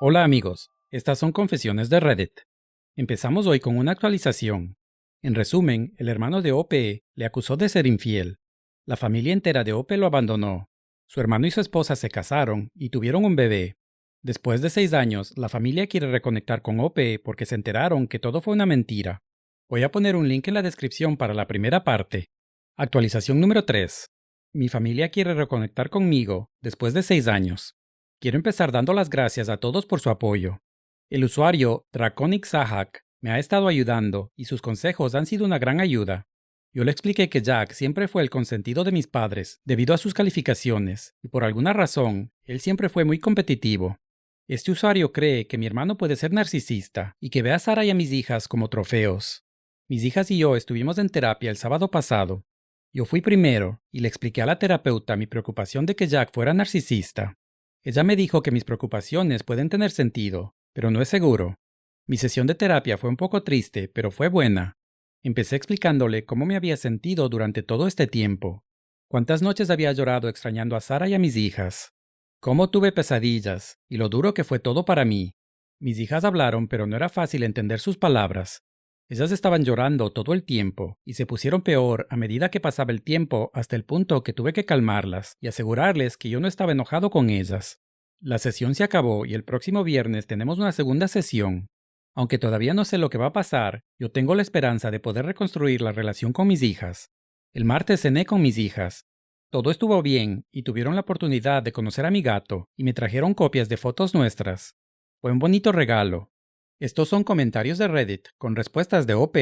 Hola amigos, estas son confesiones de Reddit. Empezamos hoy con una actualización. En resumen, el hermano de OP le acusó de ser infiel. La familia entera de OP lo abandonó. Su hermano y su esposa se casaron y tuvieron un bebé. Después de 6 años, la familia quiere reconectar con OP porque se enteraron que todo fue una mentira. Voy a poner un link en la descripción para la primera parte. Actualización número 3. Mi familia quiere reconectar conmigo después de 6 años. Quiero empezar dando las gracias a todos por su apoyo. El usuario Draconic Sahak me ha estado ayudando y sus consejos han sido una gran ayuda. Yo le expliqué que Jack siempre fue el consentido de mis padres debido a sus calificaciones y por alguna razón él siempre fue muy competitivo. Este usuario cree que mi hermano puede ser narcisista y que ve a Sara y a mis hijas como trofeos. Mis hijas y yo estuvimos en terapia el sábado pasado. Yo fui primero y le expliqué a la terapeuta mi preocupación de que Jack fuera narcisista. Ella me dijo que mis preocupaciones pueden tener sentido, pero no es seguro. Mi sesión de terapia fue un poco triste, pero fue buena. Empecé explicándole cómo me había sentido durante todo este tiempo. Cuántas noches había llorado extrañando a Sara y a mis hijas. Cómo tuve pesadillas, y lo duro que fue todo para mí. Mis hijas hablaron, pero no era fácil entender sus palabras. Ellas estaban llorando todo el tiempo, y se pusieron peor a medida que pasaba el tiempo hasta el punto que tuve que calmarlas y asegurarles que yo no estaba enojado con ellas. La sesión se acabó y el próximo viernes tenemos una segunda sesión. Aunque todavía no sé lo que va a pasar, yo tengo la esperanza de poder reconstruir la relación con mis hijas. El martes cené con mis hijas. Todo estuvo bien y tuvieron la oportunidad de conocer a mi gato y me trajeron copias de fotos nuestras. Fue un bonito regalo. Estos son comentarios de Reddit con respuestas de OP.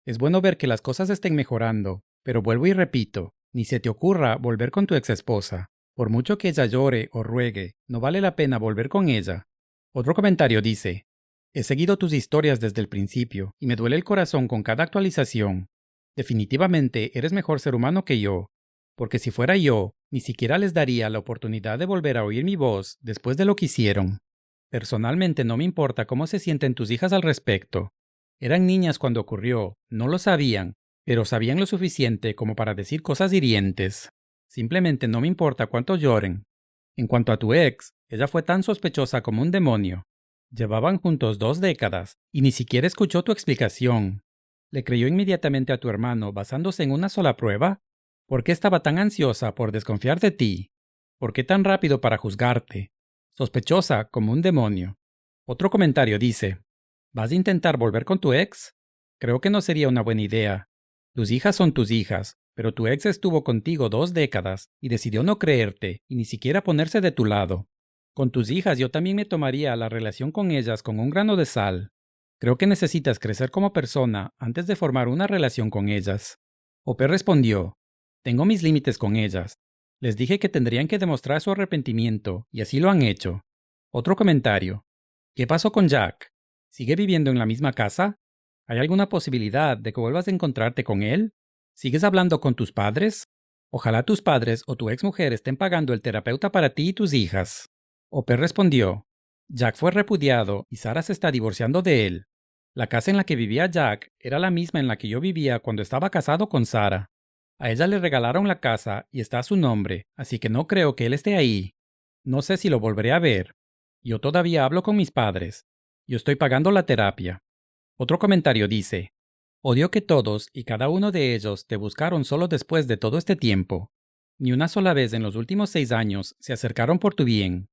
Es bueno ver que las cosas estén mejorando, pero vuelvo y repito, ni se te ocurra volver con tu ex esposa. Por mucho que ella llore o ruegue, no vale la pena volver con ella. Otro comentario dice: he seguido tus historias desde el principio y me duele el corazón con cada actualización. Definitivamente eres mejor ser humano que yo, porque si fuera yo, ni siquiera les daría la oportunidad de volver a oír mi voz después de lo que hicieron. Personalmente no me importa cómo se sienten tus hijas al respecto. Eran niñas cuando ocurrió, no lo sabían, pero sabían lo suficiente como para decir cosas hirientes. Simplemente no me importa cuánto lloren. En cuanto a tu ex, ella fue tan sospechosa como un demonio. Llevaban juntos 2 décadas y ni siquiera escuchó tu explicación. ¿Le creyó inmediatamente a tu hermano basándose en una sola prueba? ¿Por qué estaba tan ansiosa por desconfiar de ti? ¿Por qué tan rápido para juzgarte? Sospechosa como un demonio. Otro comentario dice: ¿vas a intentar volver con tu ex? Creo que no sería una buena idea. Tus hijas son tus hijas, pero tu ex estuvo contigo 2 décadas y decidió no creerte y ni siquiera ponerse de tu lado. Con tus hijas yo también me tomaría la relación con ellas con un grano de sal. Creo que necesitas crecer como persona antes de formar una relación con ellas. Ope respondió: tengo mis límites con ellas. Les dije que tendrían que demostrar su arrepentimiento y así lo han hecho. Otro comentario: ¿qué pasó con Jack? ¿Sigue viviendo en la misma casa? ¿Hay alguna posibilidad de que vuelvas a encontrarte con él? ¿Sigues hablando con tus padres? Ojalá tus padres o tu exmujer estén pagando el terapeuta para ti y tus hijas. Ope respondió: Jack fue repudiado y Sara se está divorciando de él. La casa en la que vivía Jack era la misma en la que yo vivía cuando estaba casado con Sara. A ella le regalaron la casa y está a su nombre, así que no creo que él esté ahí. No sé si lo volveré a ver. Yo todavía hablo con mis padres. Yo estoy pagando la terapia. Otro comentario dice: odio que todos y cada uno de ellos te buscaron solo después de todo este tiempo. Ni una sola vez en los últimos 6 años se acercaron por tu bien.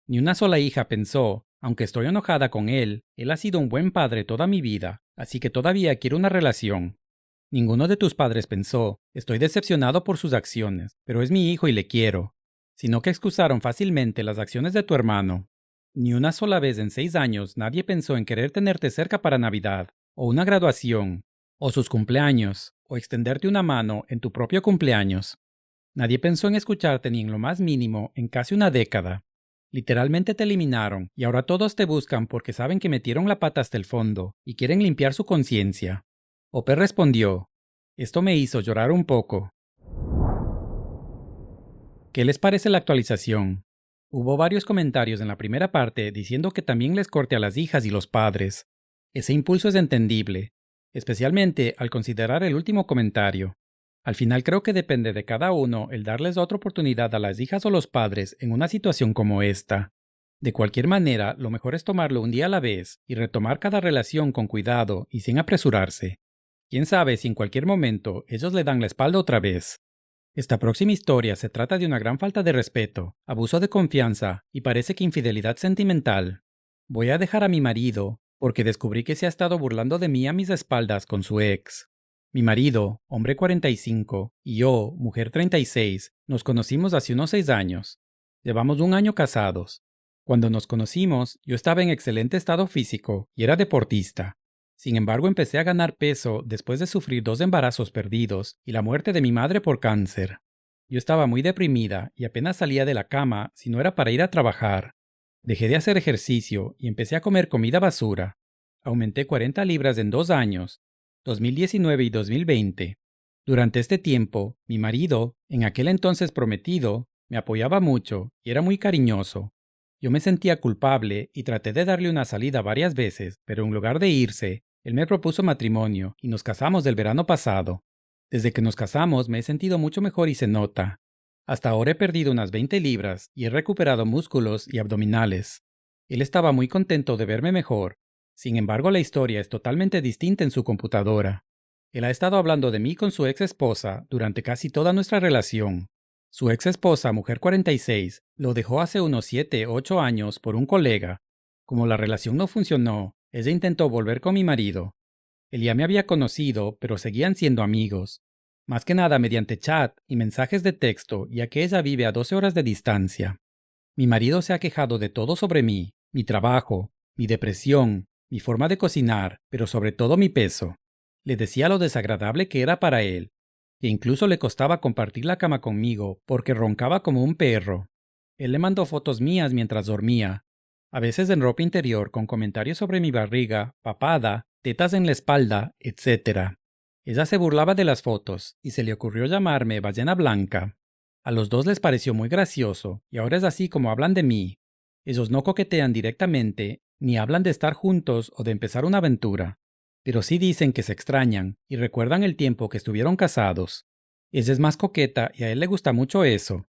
Ni una sola hija pensó: aunque estoy enojada con él ha sido un buen padre toda mi vida, así que todavía quiero una relación. Ninguno de tus padres pensó: estoy decepcionado por sus acciones, pero es mi hijo y le quiero. Sino que excusaron fácilmente las acciones de tu hermano. Ni una sola vez en 6 años nadie pensó en querer tenerte cerca para Navidad, o una graduación, o sus cumpleaños, o extenderte una mano en tu propio cumpleaños. Nadie pensó en escucharte ni en lo más mínimo en casi una década. Literalmente te eliminaron y ahora todos te buscan porque saben que metieron la pata hasta el fondo y quieren limpiar su conciencia. Ope respondió: esto me hizo llorar un poco. ¿Qué les parece la actualización? Hubo varios comentarios en la primera parte diciendo que también les corte a las hijas y los padres. Ese impulso es entendible, especialmente al considerar el último comentario. Al final creo que depende de cada uno el darles otra oportunidad a las hijas o los padres en una situación como esta. De cualquier manera, lo mejor es tomarlo un día a la vez y retomar cada relación con cuidado y sin apresurarse. Quién sabe si en cualquier momento ellos le dan la espalda otra vez. Esta próxima historia se trata de una gran falta de respeto, abuso de confianza y parece que infidelidad sentimental. Voy a dejar a mi marido porque descubrí que se ha estado burlando de mí a mis espaldas con su ex. Mi marido, hombre 45, y yo, mujer 36, nos conocimos hace unos 6 años. Llevamos un año casados. Cuando nos conocimos, yo estaba en excelente estado físico y era deportista. Sin embargo, empecé a ganar peso después de sufrir 2 embarazos perdidos y la muerte de mi madre por cáncer. Yo estaba muy deprimida y apenas salía de la cama si no era para ir a trabajar. Dejé de hacer ejercicio y empecé a comer comida basura. Aumenté 40 libras en 2 años, 2019 y 2020. Durante este tiempo, mi marido, en aquel entonces prometido, me apoyaba mucho y era muy cariñoso. Yo me sentía culpable y traté de darle una salida varias veces, pero en lugar de irse, él me propuso matrimonio y nos casamos el verano pasado. Desde que nos casamos me he sentido mucho mejor y se nota. Hasta ahora he perdido unas 20 libras y he recuperado músculos y abdominales. Él estaba muy contento de verme mejor. Sin embargo, la historia es totalmente distinta en su computadora. Él ha estado hablando de mí con su ex esposa durante casi toda nuestra relación. Su ex esposa, mujer 46, lo dejó hace unos 7 u 8 años por un colega. Como la relación no funcionó, ella intentó volver con mi marido. Él ya me había conocido, pero seguían siendo amigos. Más que nada mediante chat y mensajes de texto, ya que ella vive a 12 horas de distancia. Mi marido se ha quejado de todo sobre mí, mi trabajo, mi depresión, mi forma de cocinar, pero sobre todo mi peso. Le decía lo desagradable que era para él, que incluso le costaba compartir la cama conmigo porque roncaba como un perro. Él le mandó fotos mías mientras dormía, a veces en ropa interior con comentarios sobre mi barriga, papada, tetas en la espalda, etc. Ella se burlaba de las fotos y se le ocurrió llamarme ballena blanca. A los dos les pareció muy gracioso y ahora es así como hablan de mí. Ellos no coquetean directamente, ni hablan de estar juntos o de empezar una aventura, pero sí dicen que se extrañan y recuerdan el tiempo que estuvieron casados. Ella es más coqueta y a él le gusta mucho eso.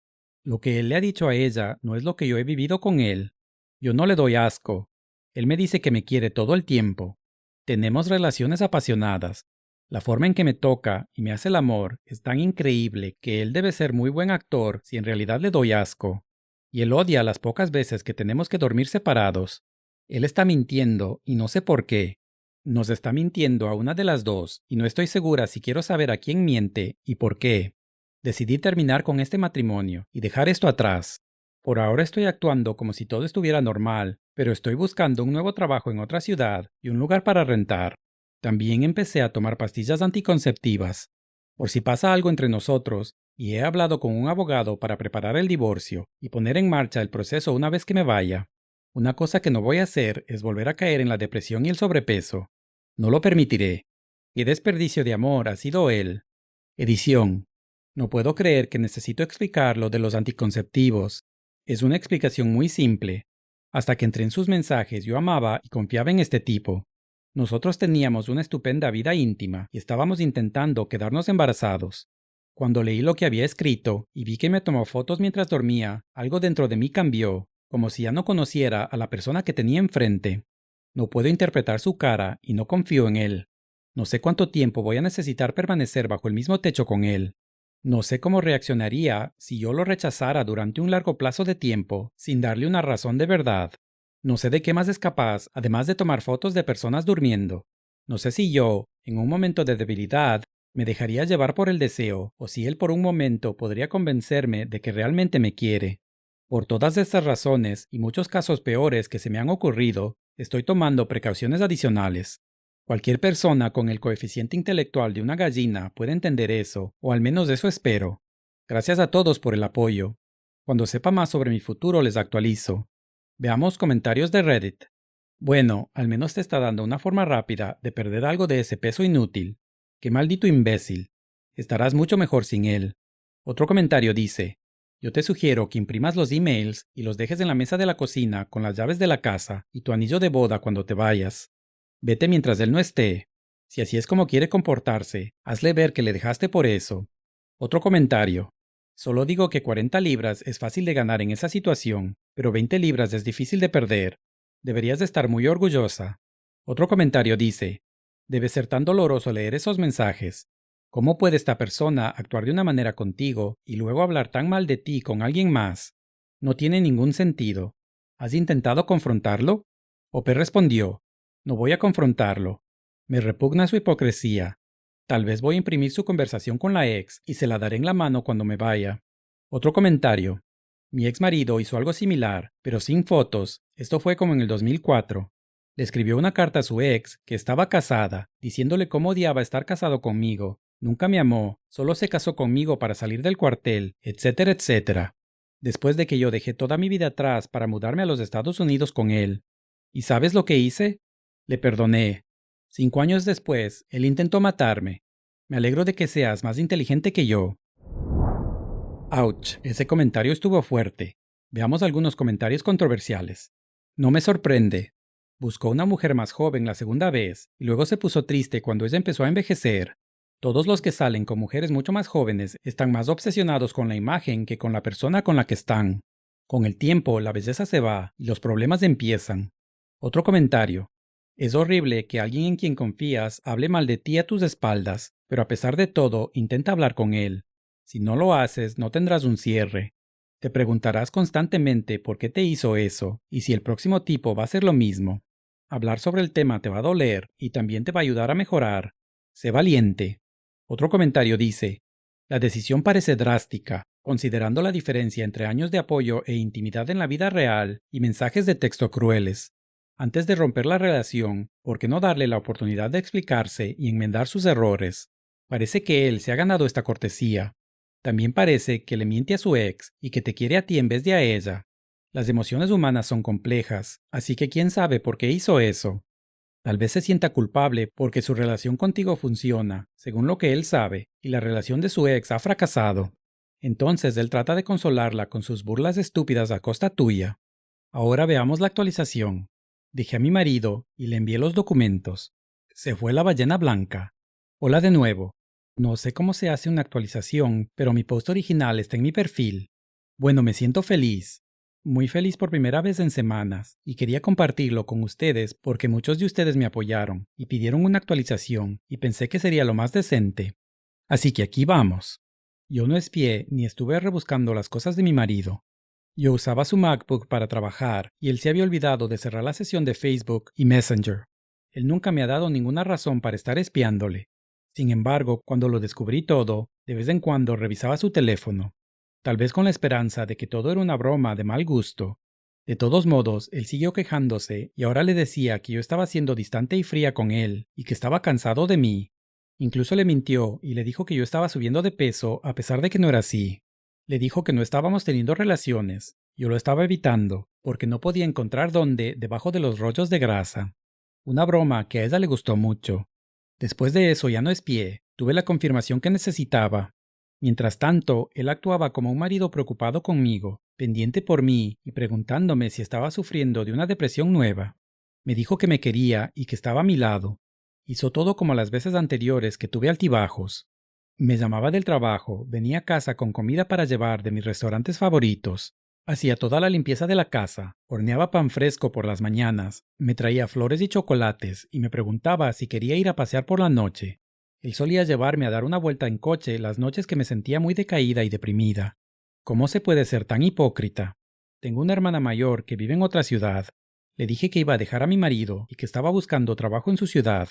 Lo que él le ha dicho a ella no es lo que yo he vivido con él. Yo no le doy asco. Él me dice que me quiere todo el tiempo. Tenemos relaciones apasionadas. La forma en que me toca y me hace el amor es tan increíble que él debe ser muy buen actor si en realidad le doy asco. Y él odia las pocas veces que tenemos que dormir separados. Él está mintiendo y no sé por qué. Nos está mintiendo a una de las dos y no estoy segura si quiero saber a quién miente y por qué. Decidí terminar con este matrimonio y dejar esto atrás. Por ahora estoy actuando como si todo estuviera normal, pero estoy buscando un nuevo trabajo en otra ciudad y un lugar para rentar. También empecé a tomar pastillas anticonceptivas, por si pasa algo entre nosotros, y he hablado con un abogado para preparar el divorcio y poner en marcha el proceso una vez que me vaya. Una cosa que no voy a hacer es volver a caer en la depresión y el sobrepeso. No lo permitiré. Qué desperdicio de amor ha sido él. Edición. No puedo creer que necesito explicar lo de los anticonceptivos. Es una explicación muy simple. Hasta que entré en sus mensajes yo amaba y confiaba en este tipo. Nosotros teníamos una estupenda vida íntima y estábamos intentando quedarnos embarazados. Cuando leí lo que había escrito y vi que me tomó fotos mientras dormía, algo dentro de mí cambió, como si ya no conociera a la persona que tenía enfrente. No puedo interpretar su cara y no confío en él. No sé cuánto tiempo voy a necesitar permanecer bajo el mismo techo con él. No sé cómo reaccionaría si yo lo rechazara durante un largo plazo de tiempo sin darle una razón de verdad. No sé de qué más es capaz, además de tomar fotos de personas durmiendo. No sé si yo, en un momento de debilidad, me dejaría llevar por el deseo, o si él por un momento podría convencerme de que realmente me quiere. Por todas estas razones y muchos casos peores que se me han ocurrido, estoy tomando precauciones adicionales. Cualquier persona con el coeficiente intelectual de una gallina puede entender eso, o al menos eso espero. Gracias a todos por el apoyo. Cuando sepa más sobre mi futuro les actualizo. Veamos comentarios de Reddit. Bueno, al menos te está dando una forma rápida de perder algo de ese peso inútil. ¡Qué maldito imbécil! Estarás mucho mejor sin él. Otro comentario dice: yo te sugiero que imprimas los emails y los dejes en la mesa de la cocina con las llaves de la casa y tu anillo de boda cuando te vayas. Vete mientras él no esté. Si así es como quiere comportarse, hazle ver que le dejaste por eso. Otro comentario. Solo digo que 40 libras es fácil de ganar en esa situación, pero 20 libras es difícil de perder. Deberías de estar muy orgullosa. Otro comentario dice, debe ser tan doloroso leer esos mensajes. ¿Cómo puede esta persona actuar de una manera contigo y luego hablar tan mal de ti con alguien más? No tiene ningún sentido. ¿Has intentado confrontarlo? Ope respondió, no voy a confrontarlo. Me repugna su hipocresía. Tal vez voy a imprimir su conversación con la ex y se la daré en la mano cuando me vaya. Otro comentario. Mi ex marido hizo algo similar, pero sin fotos. Esto fue como en el 2004. Le escribió una carta a su ex, que estaba casada, diciéndole cómo odiaba estar casado conmigo. Nunca me amó, solo se casó conmigo para salir del cuartel, etcétera, etcétera. Después de que yo dejé toda mi vida atrás para mudarme a los Estados Unidos con él. ¿Y sabes lo que hice? Le perdoné. 5 años después, él intentó matarme. Me alegro de que seas más inteligente que yo. Ouch, ese comentario estuvo fuerte. Veamos algunos comentarios controversiales. No me sorprende. Buscó una mujer más joven la segunda vez y luego se puso triste cuando ella empezó a envejecer. Todos los que salen con mujeres mucho más jóvenes están más obsesionados con la imagen que con la persona con la que están. Con el tiempo, la belleza se va y los problemas empiezan. Otro comentario. Es horrible que alguien en quien confías hable mal de ti a tus espaldas, pero a pesar de todo, intenta hablar con él. Si no lo haces, no tendrás un cierre. Te preguntarás constantemente por qué te hizo eso y si el próximo tipo va a hacer lo mismo. Hablar sobre el tema te va a doler y también te va a ayudar a mejorar. Sé valiente. Otro comentario dice, la decisión parece drástica, considerando la diferencia entre años de apoyo e intimidad en la vida real y mensajes de texto crueles. Antes de romper la relación, ¿por qué no darle la oportunidad de explicarse y enmendar sus errores? Parece que él se ha ganado esta cortesía. También parece que le miente a su ex y que te quiere a ti en vez de a ella. Las emociones humanas son complejas, así que quién sabe por qué hizo eso. Tal vez se sienta culpable porque su relación contigo funciona, según lo que él sabe, y la relación de su ex ha fracasado. Entonces él trata de consolarla con sus burlas estúpidas a costa tuya. Ahora veamos la actualización. Dejé a mi marido y le envié los documentos. Se fue la ballena blanca. Hola de nuevo. No sé cómo se hace una actualización, pero mi post original está en mi perfil. Bueno, me siento feliz. Muy feliz por primera vez en semanas, y quería compartirlo con ustedes porque muchos de ustedes me apoyaron y pidieron una actualización y pensé que sería lo más decente. Así que aquí vamos. Yo no espié ni estuve rebuscando las cosas de mi marido. Yo usaba su MacBook para trabajar y él se había olvidado de cerrar la sesión de Facebook y Messenger. Él nunca me ha dado ninguna razón para estar espiándole. Sin embargo, cuando lo descubrí todo, de vez en cuando revisaba su teléfono, tal vez con la esperanza de que todo era una broma de mal gusto. De todos modos, él siguió quejándose y ahora le decía que yo estaba siendo distante y fría con él y que estaba cansado de mí. Incluso le mintió y le dijo que yo estaba subiendo de peso a pesar de que no era así. Le dijo que no estábamos teniendo relaciones. Yo lo estaba evitando, porque no podía encontrar dónde debajo de los rollos de grasa. Una broma que a ella le gustó mucho. Después de eso ya no espié, tuve la confirmación que necesitaba. Mientras tanto, él actuaba como un marido preocupado conmigo, pendiente por mí y preguntándome si estaba sufriendo de una depresión nueva. Me dijo que me quería y que estaba a mi lado. Hizo todo como las veces anteriores que tuve altibajos. Me llamaba del trabajo, venía a casa con comida para llevar de mis restaurantes favoritos. Hacía toda la limpieza de la casa, horneaba pan fresco por las mañanas, me traía flores y chocolates y me preguntaba si quería ir a pasear por la noche. Él solía llevarme a dar una vuelta en coche las noches que me sentía muy decaída y deprimida. ¿Cómo se puede ser tan hipócrita? Tengo una hermana mayor que vive en otra ciudad. Le dije que iba a dejar a mi marido y que estaba buscando trabajo en su ciudad.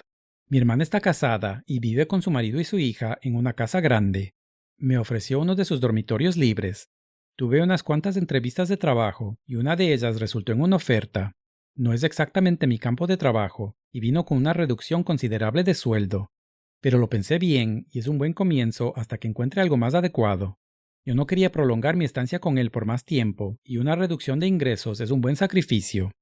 Mi hermana está casada y vive con su marido y su hija en una casa grande. Me ofreció uno de sus dormitorios libres. Tuve unas cuantas entrevistas de trabajo y una de ellas resultó en una oferta. No es exactamente mi campo de trabajo y vino con una reducción considerable de sueldo. Pero lo pensé bien y es un buen comienzo hasta que encuentre algo más adecuado. Yo no quería prolongar mi estancia con él por más tiempo y una reducción de ingresos es un buen sacrificio.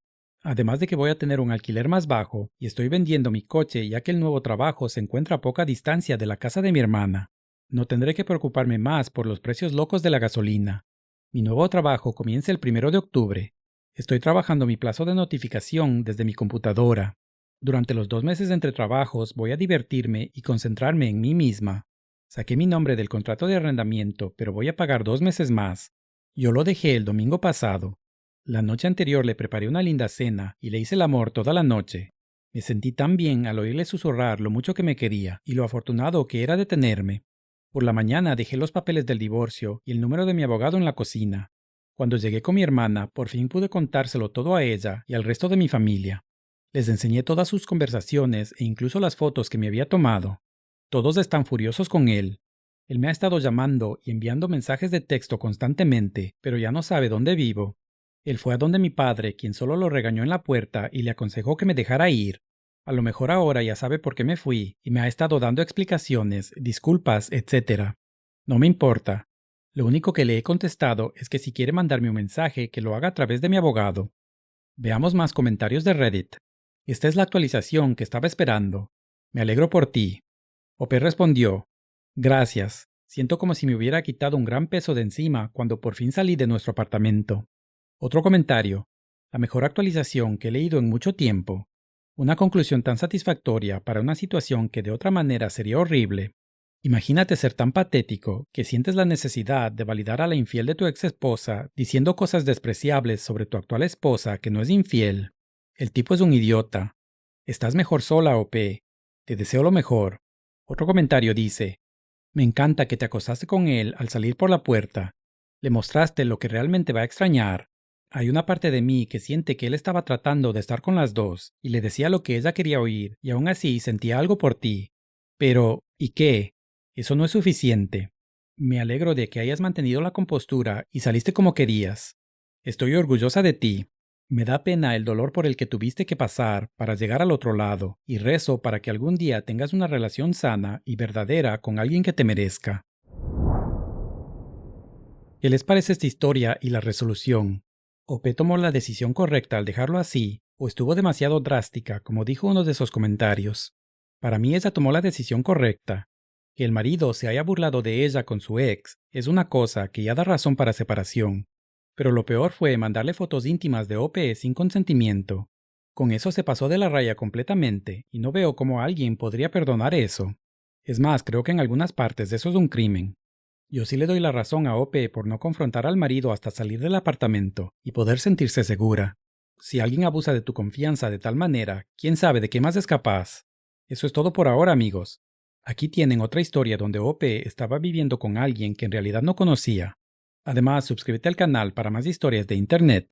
Además de que voy a tener un alquiler más bajo y estoy vendiendo mi coche ya que el nuevo trabajo se encuentra a poca distancia de la casa de mi hermana. No tendré que preocuparme más por los precios locos de la gasolina. Mi nuevo trabajo comienza el 1 de octubre. Estoy trabajando mi plazo de notificación desde mi computadora. Durante los 2 meses entre trabajos voy a divertirme y concentrarme en mí misma. Saqué mi nombre del contrato de arrendamiento, pero voy a pagar 2 meses más. Yo lo dejé el domingo pasado. La noche anterior le preparé una linda cena y le hice el amor toda la noche. Me sentí tan bien al oírle susurrar lo mucho que me quería y lo afortunado que era de tenerme. Por la mañana dejé los papeles del divorcio y el número de mi abogado en la cocina. Cuando llegué con mi hermana, por fin pude contárselo todo a ella y al resto de mi familia. Les enseñé todas sus conversaciones e incluso las fotos que me había tomado. Todos están furiosos con él. Él me ha estado llamando y enviando mensajes de texto constantemente, pero ya no sabe dónde vivo. Él fue a donde mi padre, quien solo lo regañó en la puerta y le aconsejó que me dejara ir. A lo mejor ahora ya sabe por qué me fui y me ha estado dando explicaciones, disculpas, etc. No me importa. Lo único que le he contestado es que si quiere mandarme un mensaje, que lo haga a través de mi abogado. Veamos más comentarios de Reddit. Esta es la actualización que estaba esperando. Me alegro por ti. Ope respondió: gracias. Siento como si me hubiera quitado un gran peso de encima cuando por fin salí de nuestro apartamento. Otro comentario. La mejor actualización que he leído en mucho tiempo. Una conclusión tan satisfactoria para una situación que de otra manera sería horrible. Imagínate ser tan patético que sientes la necesidad de validar a la infiel de tu ex esposa diciendo cosas despreciables sobre tu actual esposa que no es infiel. El tipo es un idiota. Estás mejor sola, OP. Te deseo lo mejor. Otro comentario dice: me encanta que te acostaste con él al salir por la puerta. Le mostraste lo que realmente va a extrañar. Hay una parte de mí que siente que él estaba tratando de estar con las dos y le decía lo que ella quería oír y aún así sentía algo por ti. Pero, ¿y qué? Eso no es suficiente. Me alegro de que hayas mantenido la compostura y saliste como querías. Estoy orgullosa de ti. Me da pena el dolor por el que tuviste que pasar para llegar al otro lado, y rezo para que algún día tengas una relación sana y verdadera con alguien que te merezca. ¿Qué les parece esta historia y la resolución? ¿Ope tomó la decisión correcta al dejarlo así, o estuvo demasiado drástica, como dijo uno de esos comentarios? Para mí ella tomó la decisión correcta. Que el marido se haya burlado de ella con su ex es una cosa que ya da razón para separación. Pero lo peor fue mandarle fotos íntimas de OP sin consentimiento. Con eso se pasó de la raya completamente, y no veo cómo alguien podría perdonar eso. Es más, creo que en algunas partes eso es un crimen. Yo sí le doy la razón a OP por no confrontar al marido hasta salir del apartamento y poder sentirse segura. Si alguien abusa de tu confianza de tal manera, ¿quién sabe de qué más es capaz? Eso es todo por ahora, amigos. Aquí tienen otra historia donde OP estaba viviendo con alguien que en realidad no conocía. Además, suscríbete al canal para más historias de Internet.